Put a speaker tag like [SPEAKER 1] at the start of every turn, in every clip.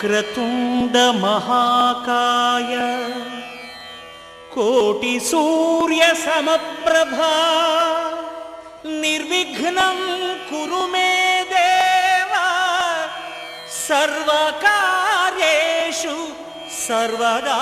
[SPEAKER 1] వక్రతుండ మహాకాయ కోటి సూర్య సమప్రభా నిర్విఘ్నం కురు మే దేవ సర్వకార్యేషు సర్వదా.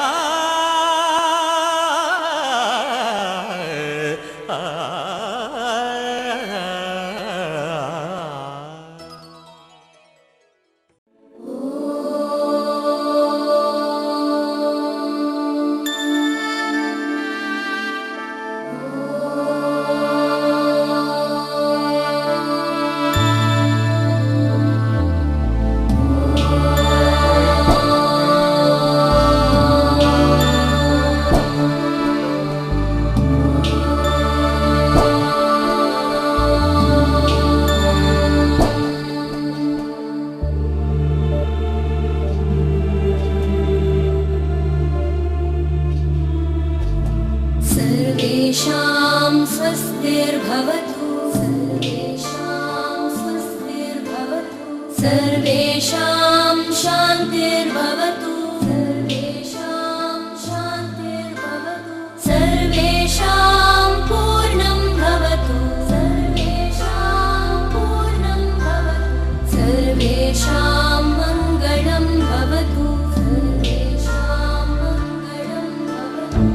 [SPEAKER 2] सर्वेषां स्वस्तिर्भवतु, सर्वेषां स्वस्तिर्भवतु, सर्वेषां शान्तिर्भवतु, सर्वेषां शान्तिर्भवतु, सर्वेषां पूर्णं भवतु, सर्वेषां पूर्णं भवतु, सर्वेषां मङ्गलं भवतु, सर्वेषां मङ्गलं भवतु.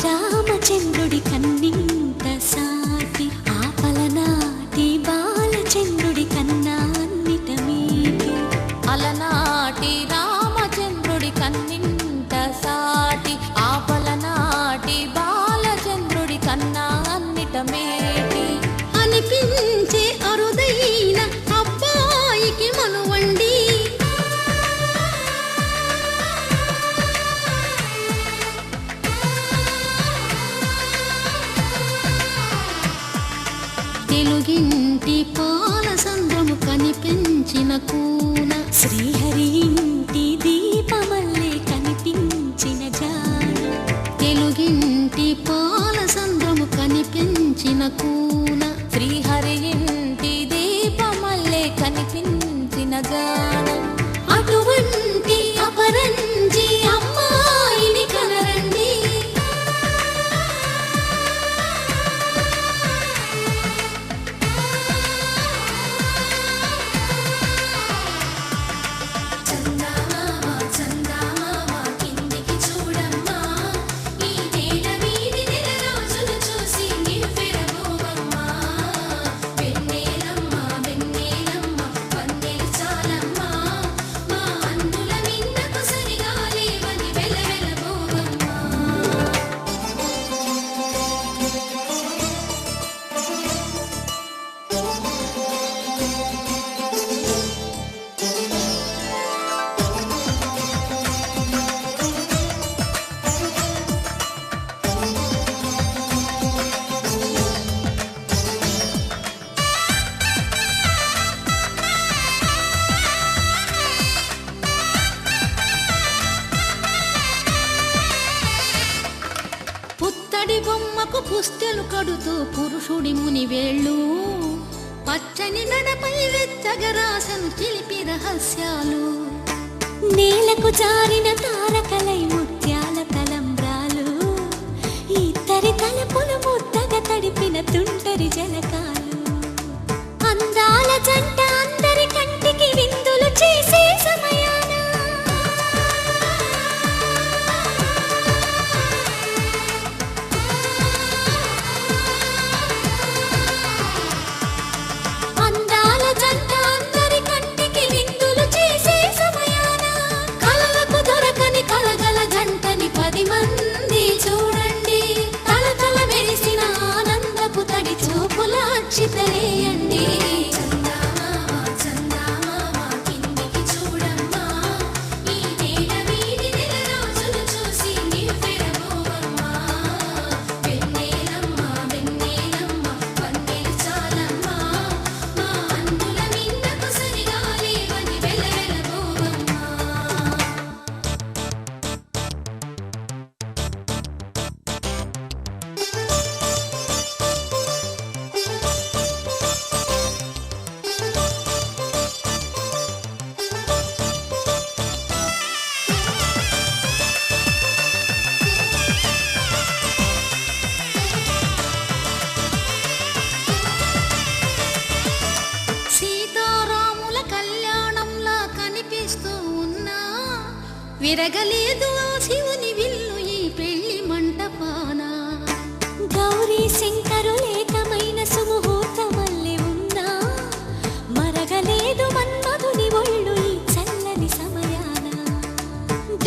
[SPEAKER 3] రామచంద్రుడి కన్నింత సాటి ఆపలనాటి బాలచంద్రుడి కన్నా అన్నిట మీటి.
[SPEAKER 2] అలనాటి రామచంద్రుడి కన్నింత సాటి ఆపలనాటి బాలచంద్రుడి కన్నా అన్నిట మేటి
[SPEAKER 3] అనిపించే అరుదైన అబ్బాయికి మనువండి. తెలుగింటి పాలసంద్రము కనిపించిన కూన శ్రీహరి ఇంటి దీపమల్లే కనిపించిన జాన. తెలుగింటి పాలసంద్రము కనిపించిన కూన
[SPEAKER 2] శ్రీహరి ఇంటి దీపమల్లే కనిపించిన జాన.
[SPEAKER 3] అటువంటి అపరంజి అమ్మాయిని కనరండి. పుత్తడి బొమ్మకు పుస్తెలు కడుతూ పురుషుడి ముని వేళ్ళు పచ్చని నడపై వెచ్చగరాసను చిలిపి రహస్యాలు. నేలకు జారిన తారకలై ముత్యాల తలంబ్రాలు ఇద్దరి తలపులు ముద్దగా తడిపి
[SPEAKER 2] కలిపిన తుంటరి జలకాలు. అందాల జంట అందరి కంటికి విందులు చేసే సమయాన అందాల జంట అందరి కంటికి విందులు చేసే సమయాన కలలకు దొరకని కలగల జంటని 10 మంది చూడండి. తలతల మెరిసిన ఆనందపు తడి చూపుల అక్షితలేయండి. సీతారాముల కళ్యాణంలా కనిపిస్తూ ఉన్నా విరగలేదు ఆ శివుని విల్లు ఈ పెళ్లి మంటపాన. గౌరీ శంకరులేకమైన సుముహూర్తమల్లె ఉన్నా మరగలేదు మన్మధుని ఒళ్ళు ఈ చల్లని సమయాన.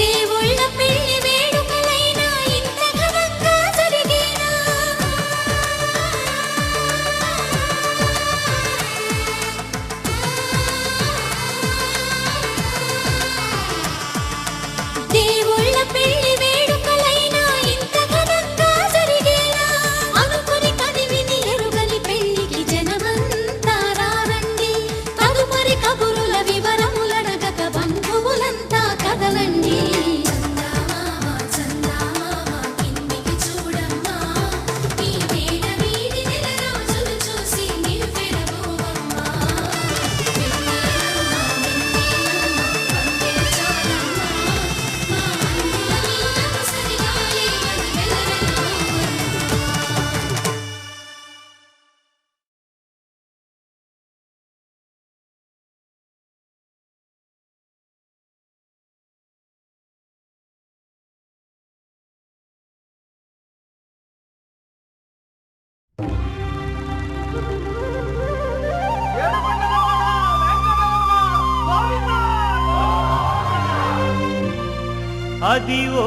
[SPEAKER 2] దేవుళ్ళ పెళ్లి వేడుకలైనా ఇంత ఘనంగా జరిగేనా? దేవుళ్ళ పెళ్లి వేడుకలైనా ఇంత ఘనంగా జరిగేనా? అనుకుని కనివిని ఎరుగని పెళ్లికి జనమంతా రారండి. తదుపరి కబురుల వివరములడగక బంధువులంతా కదలండి.
[SPEAKER 1] అదివో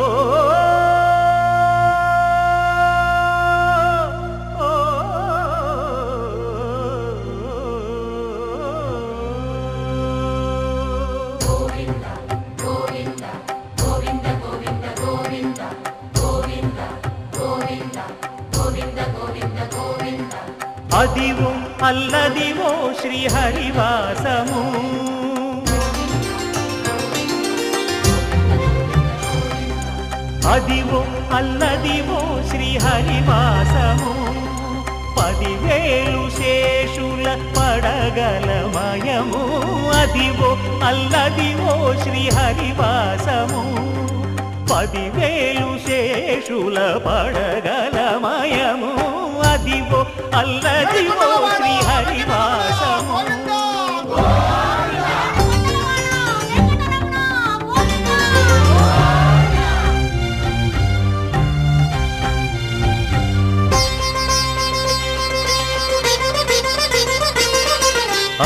[SPEAKER 1] అదివో అల్లదివో శ్రీహరివాసము. అదివో అల్లదివో శ్రీహరివాసము. 10,000 శేషుల పడగలమయము. అదివో అల్లదివో శ్రీహరివాసము. 10,000 శేషుల పడగలమయము. అదివో అల్లదివో శ్రీహరివాసము.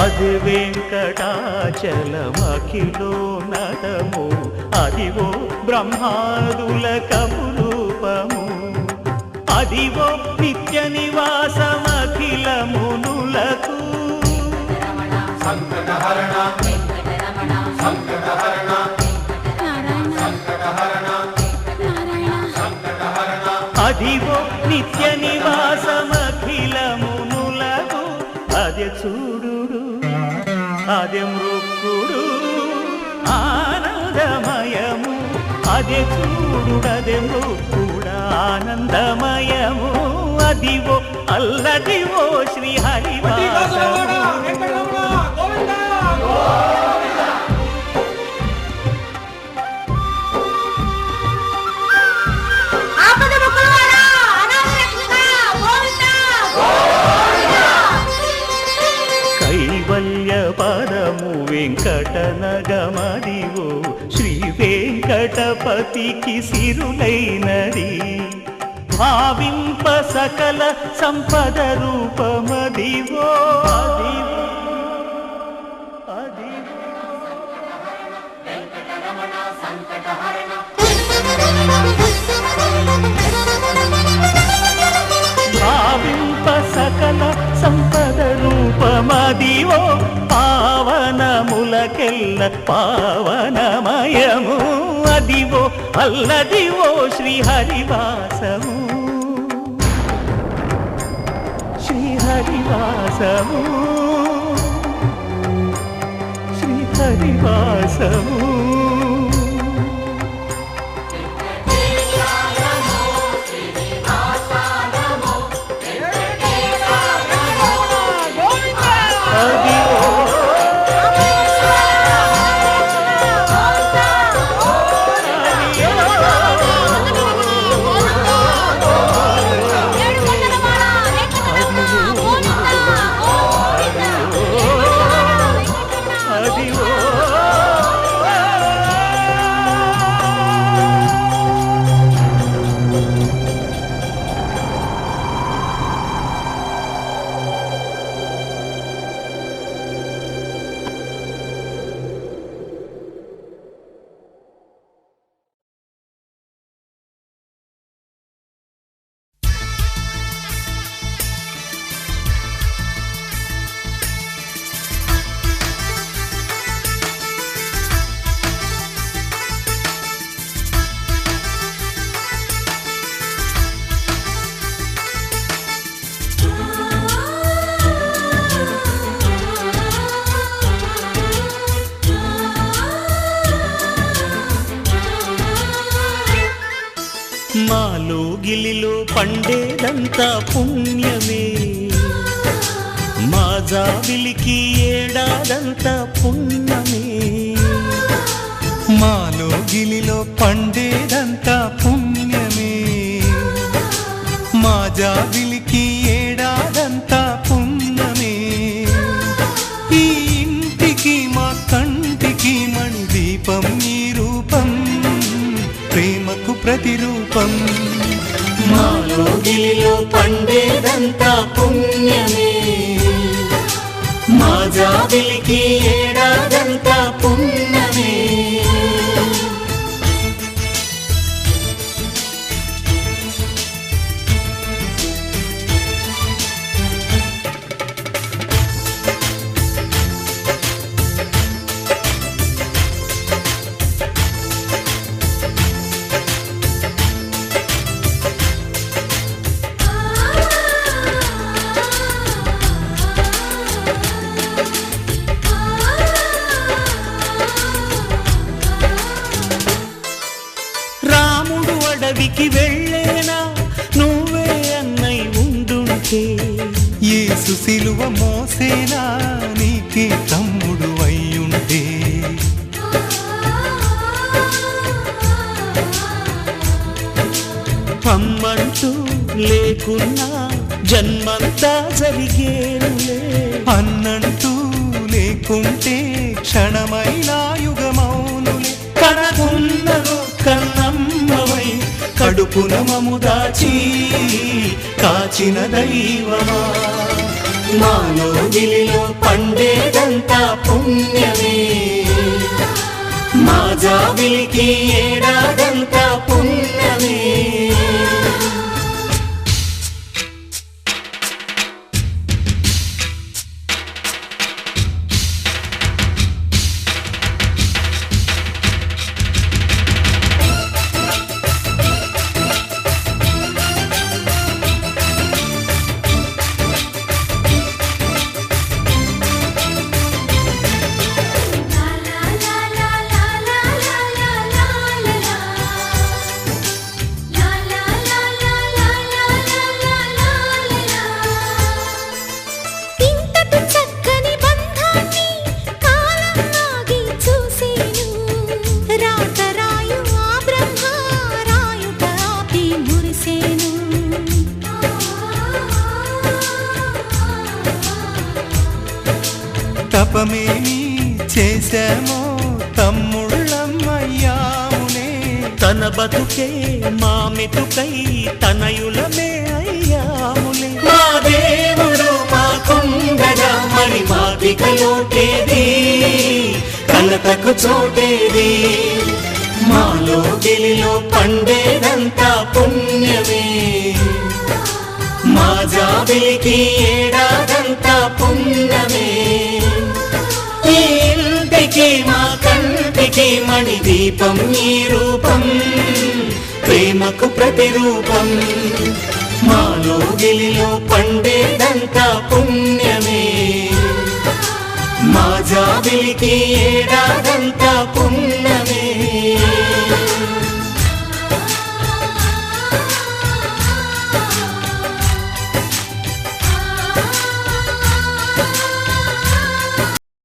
[SPEAKER 1] అది వెంకటాచలమఖిలో నటము. అదివో బ్రహ్మాదుల కపురూపము. అదివో నిత్య నివాసమఖిల మునులకు. అదివో నిత్య నివాసమఖిల మునులకు. అదే చూడు అదే మృక్కుడు ఆనందమయము. అదే చూడుడదే మృక్కుడ ఆనందమయము. అదివో అల్లదివో శ్రీహరివాసము. పావనము వెంకటనగమదివో శ్రీ వెంకటపతికి సిరులైనది భావింప సకల సంపద రూపమదివో అదివో అదివో భావింప సకల సంపద రూపమదివో పావనములకెల్ల పావనమయము అదివో అల్లదివో శ్రీహరివాసము శ్రీహరివాసము శ్రీహరివాసము మాలో గిలిలో పండేదంతా పుణ్యమే మా జాబిలికి ఏడాదంతా పుణ్యమే
[SPEAKER 4] మాలో గిలిలో పండేదంతా పుణ్యమే మా జాబిలికి ఏడాదంతా పుణ్యమే ఈ ఇంటికి మా కంటికి మణి దీపం ఈ రూపం ప్రేమకు ప్రతిరూపం
[SPEAKER 1] మాలో గిలిలో పండేదంతా పుణ్యమే మా జాబిలికి ఏడాదంతా పుణ్యమే అడవికి వెళ్ళేనా నువ్వే అన్నై ఉండుంటే
[SPEAKER 4] యేసు సిలువ మోసేనా నీకే తమ్ముడు అయ్యుంటే
[SPEAKER 1] అమ్మంటూ లేకున్నా జన్మంతా జరిగేనులే
[SPEAKER 4] అన్నంటూ లేకుంటే క్షణమైనా యుగమౌనులే
[SPEAKER 1] కనకున్నదో కన్నమ్మవై కడుపున మము దాచి కాచిన దైవమా మాలో గిలిలో పండేదంతా పుణ్యమే మా జాబిలికి ఏడాదంతా పుణ్యమే
[SPEAKER 4] చేశామో తమ్ముళ్ళమ్మయ్యాములే.
[SPEAKER 1] తన బతుకే మా మెతుకై తనయులమే అయ్యాములే. మా దేవుడు మాకుండగా మరి మాదిక లోటేది, కలతకు చోటేది. మాలో గిలిలో పండేదంతా పుణ్యమే, మా జాబిలికి ఏడాదంతా పుణ్యమే. ఈ ఇంటికి మా కంటికి మణి దీపం ఈ రూపం, ప్రేమకు ప్రతిరూపం. మాలో గిలిలో పండేదంతా పుణ్యమే, మా జాబిలికి ఏడాదంతా పుణ్యమే.